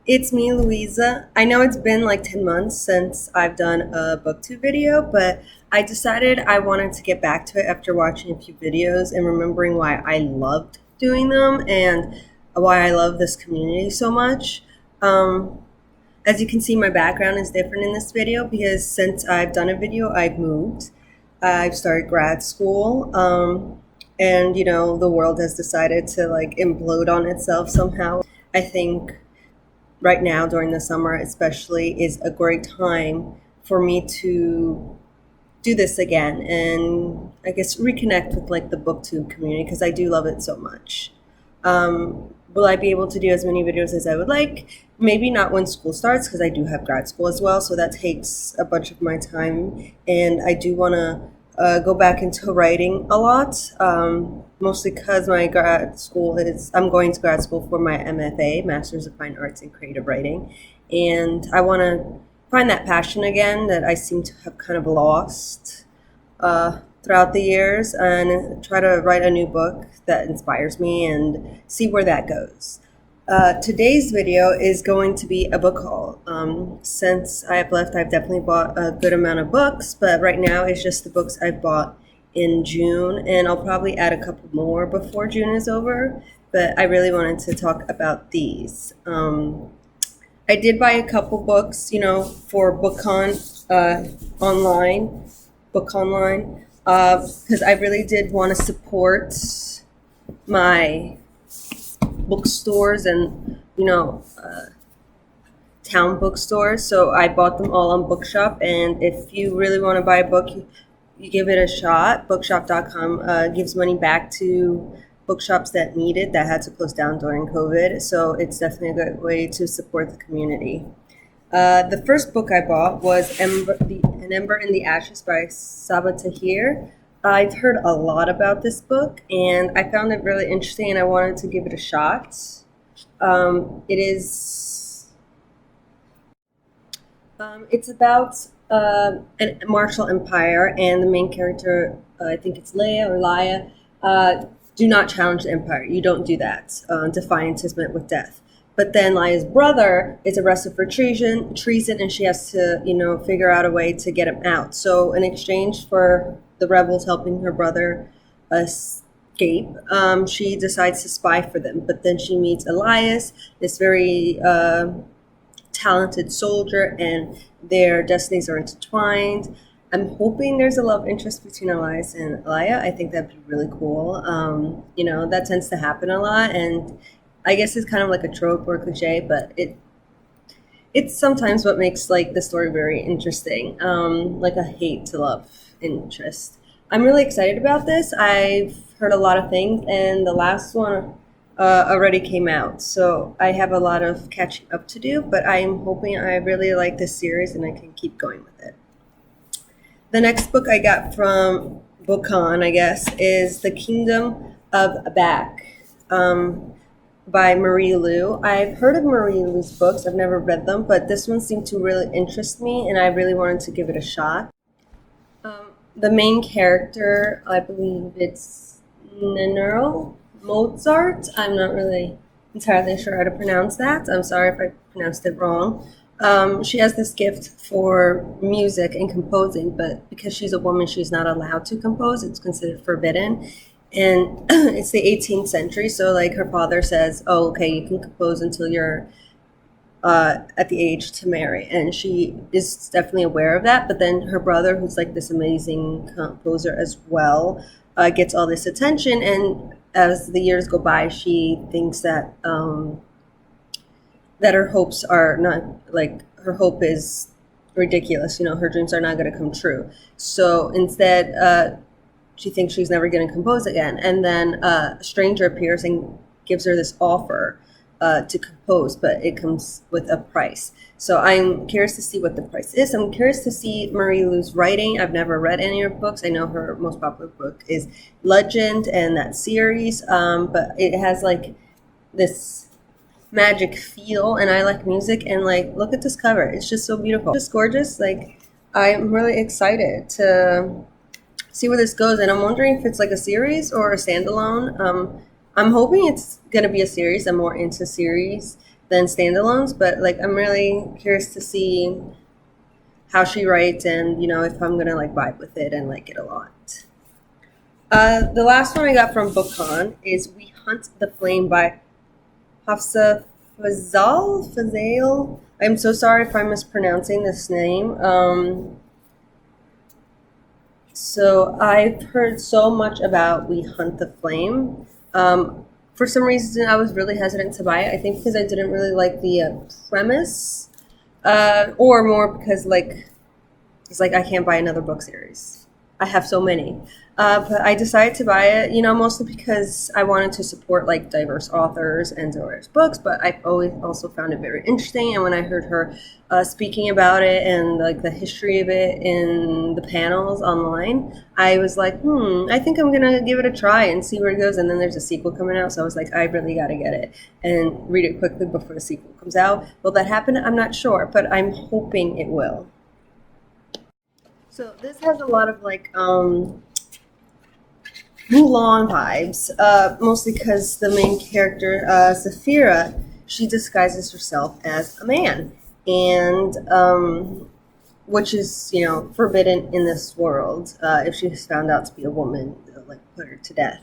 It's me, Louisa. I know it's been like 10 months since I've done a booktube video, but I decided I wanted to get back to it after watching a few videos and remembering why I loved doing them and why I love this community so much. Um, as you can see, my background is different in this video because since I've done a video, I've moved. I've started grad school, and the world has decided to like implode on itself somehow. I think right now during the summer especially is a great time for me to do this again and I guess reconnect with like the booktube community because I do love it so much. Will I be able to do as many videos as I would like? Maybe not when school starts because I do have grad school as well, so that takes a bunch of my time. And I do want to go back into writing a lot, mostly because my grad school is, I'm going to grad school for my MFA, Master's of Fine Arts in Creative Writing. And I want to find that passion again that I seem to have kind of lost throughout the years and try to write a new book that inspires me and see where that goes. Today's video is going to be a book haul. Since I have left, I've definitely bought a good amount of books, but right now it's just the books I bought in June, and I'll probably add a couple more before June is over, but I really wanted to talk about these. I did buy a couple books, for online, book online, because I really did want to support my bookstores and town bookstores. So I bought them all on Bookshop, and if you really want to buy a book, you give it a shot. Bookshop.com gives money back to bookshops that need it, that had to close down during COVID. So it's definitely a good way to support the community. The first book I bought was An Ember in the Ashes by Saba Tahir. I've heard a lot about this book, and I found it really interesting, and I wanted to give it a shot. It is it's about a martial empire, and the main character, I think it's Leia or Laya, do not challenge the empire. You don't do that. Defiance is met with death. But then Laya's brother is arrested for treason, and she has to, figure out a way to get him out. So in exchange for the rebels helping her brother escape, she decides to spy for them. But then she meets Elias, this very talented soldier, and their destinies are intertwined. I'm hoping there's a love interest between Elias and Elia. I think that'd be really cool. That tends to happen a lot, and I guess it's kind of like a trope or a cliche, but it's sometimes what makes like the story very interesting, like a hate to love interest. I'm really excited about this. I've heard a lot of things, and the last one already came out, so I have a lot of catching up to do. But I'm hoping I really like this series and I can keep going with it. The next book I got from Bookan, I guess, is The Kingdom of Back. By Marie Lu. I've heard of Marie Lu's books. I've never read them, but this one seemed to really interest me, and I really wanted to give it a shot. The main character, I believe it's Nenero Mozart. I'm not really entirely sure how to pronounce that. I'm sorry if I pronounced it wrong. She has this gift for music and composing, but because she's a woman, she's not allowed to compose. It's considered forbidden. And it's the 18th century, so like her father says, oh, okay, you can compose until you're at the age to marry. And she is definitely aware of that. But then her brother, who's like this amazing composer as well, gets all this attention. And as the years go by, she thinks that that her hopes are not, like, her hope is ridiculous. Her dreams are not going to come true. So instead, she thinks she's never going to compose again. And then a stranger appears and gives her this offer to compose, but it comes with a price. So I'm curious to see what the price is. I'm curious to see Marie Lu's writing. I've never read any of her books. I know her most popular book is Legend and that series, but it has like this magic feel, and I like music, and like, look at this cover. It's just so beautiful. It's just gorgeous. Like, I'm really excited to see where this goes, and I'm wondering if it's like a series or a standalone. I'm hoping it's gonna be a series. I'm more into series than standalones, but like I'm really curious to see how she writes and if I'm gonna like vibe with it and like it a lot. The last one I got from BookCon is We Hunt the Flame by Hafsa Fazale. I'm so sorry if I'm mispronouncing this name. So I've heard so much about We Hunt the Flame. For some reason, I was really hesitant to buy it. I think because I didn't really like the premise, or more because like it's like I can't buy another book series. I have so many. But I decided to buy it, mostly because I wanted to support like diverse authors and diverse books. But I've always also found it very interesting. And when I heard her speaking about it and like the history of it in the panels online, I was like, I think I'm gonna give it a try and see where it goes. And then there's a sequel coming out, so I was like, I really gotta get it and read it quickly before the sequel comes out. Will that happen? I'm not sure, but I'm hoping it will. So this has a lot of like Mulan vibes, mostly because the main character, Saphira, she disguises herself as a man, and which is forbidden in this world. If she's found out to be a woman, they'll like put her to death.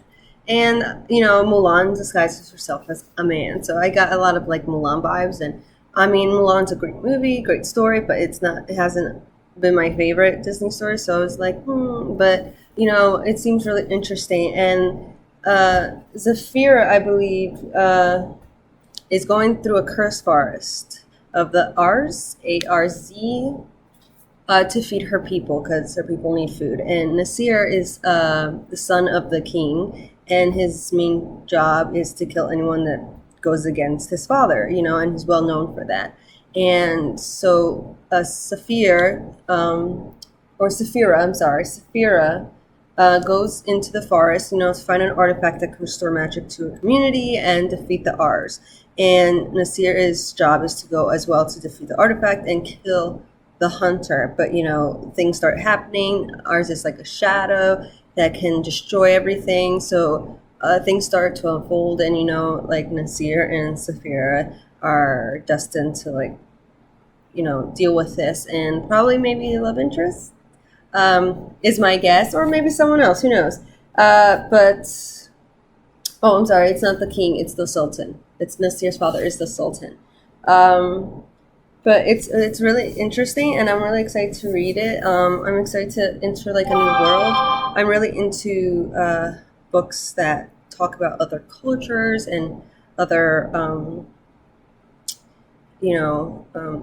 And Mulan disguises herself as a man, so I got a lot of like Mulan vibes. And I mean, Mulan's a great movie, great story, but it hasn't been my favorite Disney story. So I was like, but it seems really interesting. And Zafira, I believe, is going through a cursed forest of the R's, A-R-Z, to feed her people because her people need food. And Nasir is the son of the king, and his main job is to kill anyone that goes against his father, and he's well known for that. And so Saphira, Saphira goes into the forest, to find an artifact that can restore magic to a community and defeat the R's. And Nasir's job is to go as well to defeat the artifact and kill the hunter. But, things start happening. R's is like a shadow that can destroy everything. So things start to unfold, and, like Nasir and Saphira are destined to like, deal with this, and probably maybe love interest is my guess, or maybe someone else, who knows. But oh, I'm sorry, it's not the king, it's the sultan. It's Nasir's father is the sultan. But it's really interesting, and I'm really excited to read it. I'm excited to enter like a new world. I'm really into books that talk about other cultures and other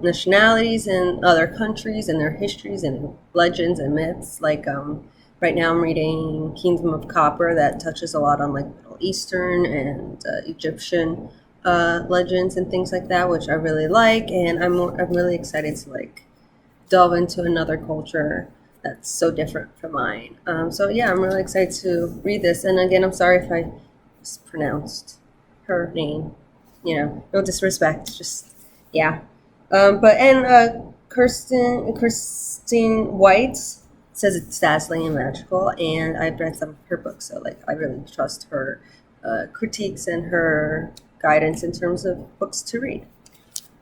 nationalities in other countries and their histories and legends and myths. Like right now, I'm reading Kingdom of Copper that touches a lot on like Middle Eastern and Egyptian legends and things like that, which I really like. And I'm really excited to like delve into another culture that's so different from mine. So yeah, I'm really excited to read this. And again, I'm sorry if I mispronounced her name. No disrespect, just yeah. Kirsten White says it's dazzling and magical, and I've read some of her books, so like I really trust her critiques and her guidance in terms of books to read.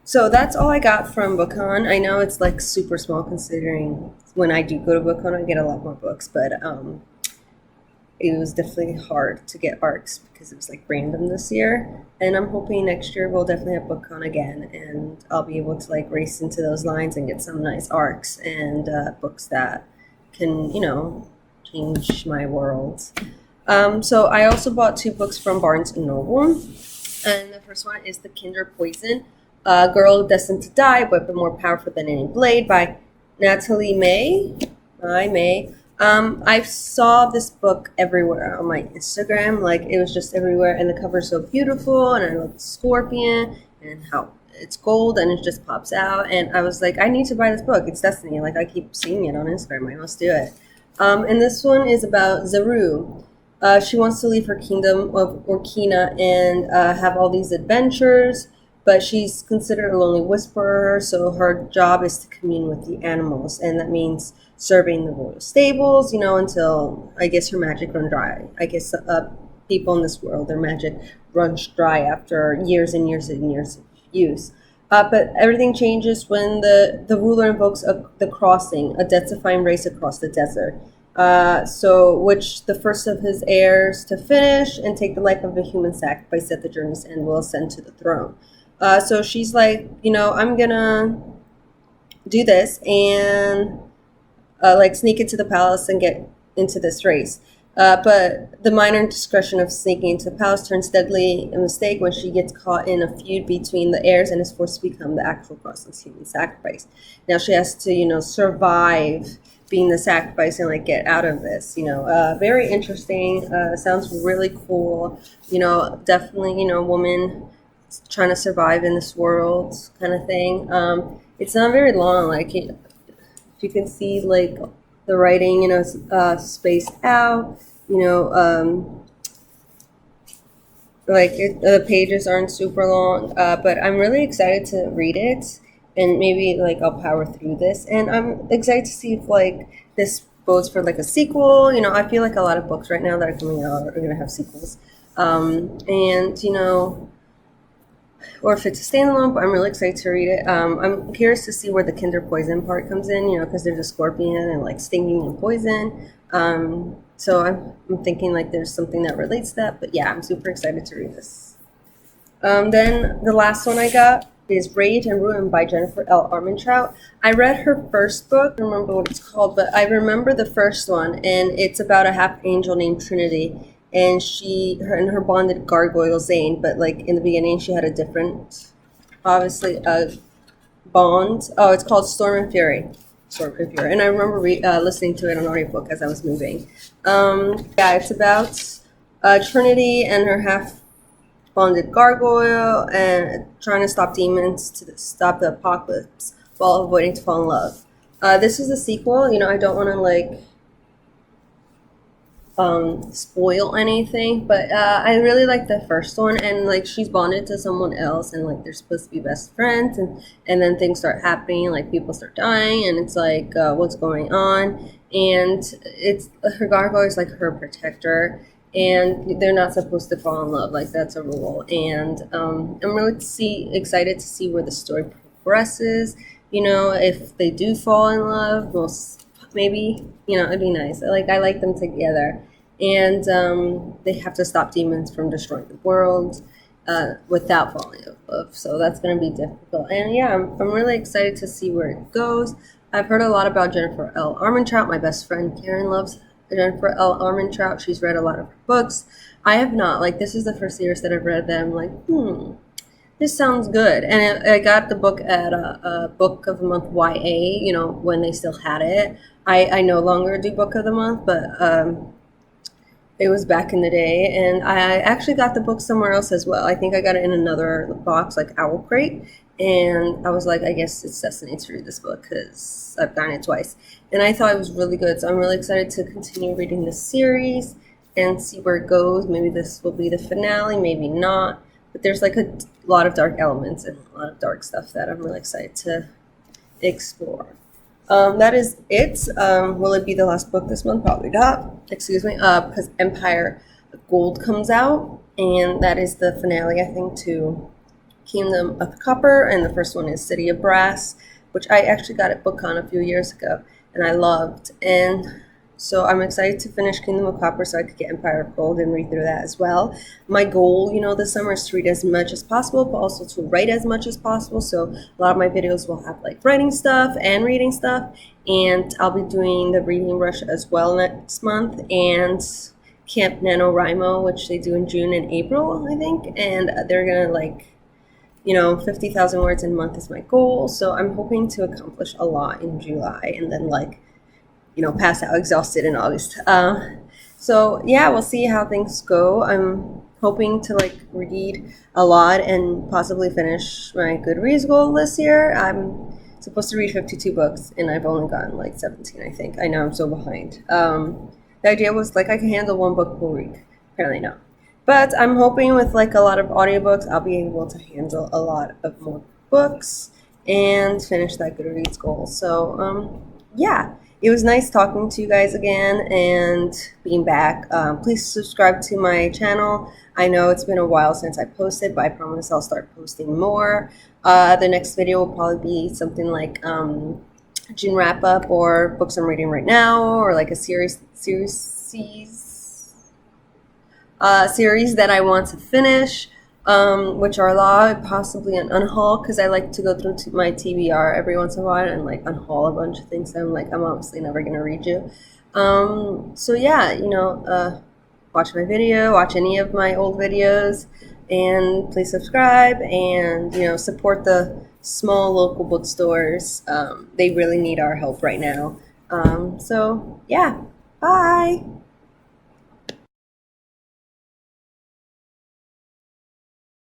So that's all I got from BookCon. I know it's like super small considering when I do go to BookCon, I get a lot more books, but it was definitely hard to get arcs because it was like random this year. And I'm hoping next year we'll definitely have BookCon again, and I'll be able to like race into those lines and get some nice arcs and books that can, change my world. So I also bought 2 books from Barnes and Noble. And the first one is The Kinder Poison, Girl Destined to Die, Weapon More Powerful Than Any Blade by Natalie May. Hi, May. I saw this book everywhere on my Instagram. Like, it was just everywhere, and the cover's so beautiful, and I love the scorpion and how it's gold and it just pops out. And I was like, I need to buy this book. It's Destiny. Like, I keep seeing it on Instagram. I must do it. And this one is about Zaru. She wants to leave her kingdom of Orkina and have all these adventures, but she's considered a lonely whisperer, so her job is to commune with the animals, and that means serving the royal stables, until, I guess, her magic runs dry. I guess people in this world, their magic runs dry after years and years and years of use. But everything changes when the ruler invokes the crossing, a death-defying race across the desert. So, which the first of his heirs to finish and take the life of a human sacrifice at the journey's end will ascend to the throne. So she's like, I'm gonna do this and like sneak into the palace and get into this race. But the minor indiscretion of sneaking into the palace turns deadly a mistake when she gets caught in a feud between the heirs and is forced to become the actual crossless human sacrifice. Now she has to, survive being the sacrifice and like get out of this. Very interesting. Sounds really cool. Definitely, woman trying to survive in this world kind of thing. It's not very long. Like you can see, like the writing, spaced out. The pages aren't super long, but I'm really excited to read it, and maybe like I'll power through this. And I'm excited to see if like this bodes for like a sequel. I feel like a lot of books right now that are coming out are going to have sequels, and or if it's a standalone, but I'm really excited to read it. I'm curious to see where the Kinder Poison part comes in, because there's a scorpion and like stinging and poison. So I'm thinking like there's something that relates to that. But yeah, I'm super excited to read this. Then the last one I got is Braids Ruined by Jennifer L. Armentrout. I read her first book. I don't remember what it's called, but I remember the first one, and it's about a half angel named Trinity. And her bonded gargoyle Zane, but like in the beginning she had a different, obviously, bond. Oh, it's called Storm and Fury. And I remember listening to it on audiobook as I was moving. Yeah, it's about Trinity and her half bonded gargoyle and trying to stop demons to stop the apocalypse while avoiding to fall in love. This is a sequel. I don't want to like spoil anything, but I really like the first one, and like she's bonded to someone else, and like they're supposed to be best friends, and then things start happening, like people start dying, and it's like what's going on, and it's her gargoyle is like her protector, and they're not supposed to fall in love, like that's a rule, and I'm really excited to see where the story progresses. If they do fall in love, maybe it'd be nice. I like them together, and they have to stop demons from destroying the world without falling in love. So that's going to be difficult. And yeah, I'm really excited to see where it goes. I've heard a lot about Jennifer L. Armentrout. My best friend Karen loves Jennifer L. Armentrout. She's read a lot of her books. I have not. Like this is the first series that I've read that I'm like, this sounds good. And I got the book at a Book of the Month YA, when they still had it. I no longer do Book of the Month, but it was back in the day. And I actually got the book somewhere else as well. I think I got it in another box, like Owl Crate. And I was like, I guess it's destiny to read this book because I've gotten it twice. And I thought it was really good. So I'm really excited to continue reading this series and see where it goes. Maybe this will be the finale, maybe not. But there's like a lot of dark elements and a lot of dark stuff that I'm really excited to explore. That is it. Will it be the last book this month? Probably not. Excuse me. Because Empire Gold comes out, and that is the finale, I think, to Kingdom of Copper, and the first one is City of Brass, which I actually got at BookCon a few years ago, and I loved. And so I'm excited to finish Kingdom of Copper so I could get Empire of Gold and read through that as well. My goal, this summer is to read as much as possible, but also to write as much as possible. So a lot of my videos will have like writing stuff and reading stuff. And I'll be doing the Reading Rush as well next month, and Camp NaNoWriMo, which they do in June and April, I think. And they're going to 50,000 words in a month is my goal. So I'm hoping to accomplish a lot in July and then pass out exhausted in August. So yeah, we'll see how things go. I'm hoping to read a lot and possibly finish my Goodreads goal this year. I'm supposed to read 52 books and I've only gotten 17, I think. I know I'm so behind. The idea was I can handle one book per week. Apparently not. But I'm hoping with a lot of audiobooks, I'll be able to handle a lot of more books and finish that Goodreads goal. So yeah. it was nice talking to you guys again and being back. Please subscribe to my channel. I know it's been a while since I posted, but I promise I'll start posting more. The next video will probably be something like June wrap up or books I'm reading right now, or like a series that I want to finish, which are a lot, possibly an unhaul, because I like to go through to my TBR every once in a while and like unhaul a bunch of things that I'm obviously never gonna read you. So yeah, watch my video, watch any of my old videos, and please subscribe and support the small local bookstores. They really need our help right now. So yeah, bye.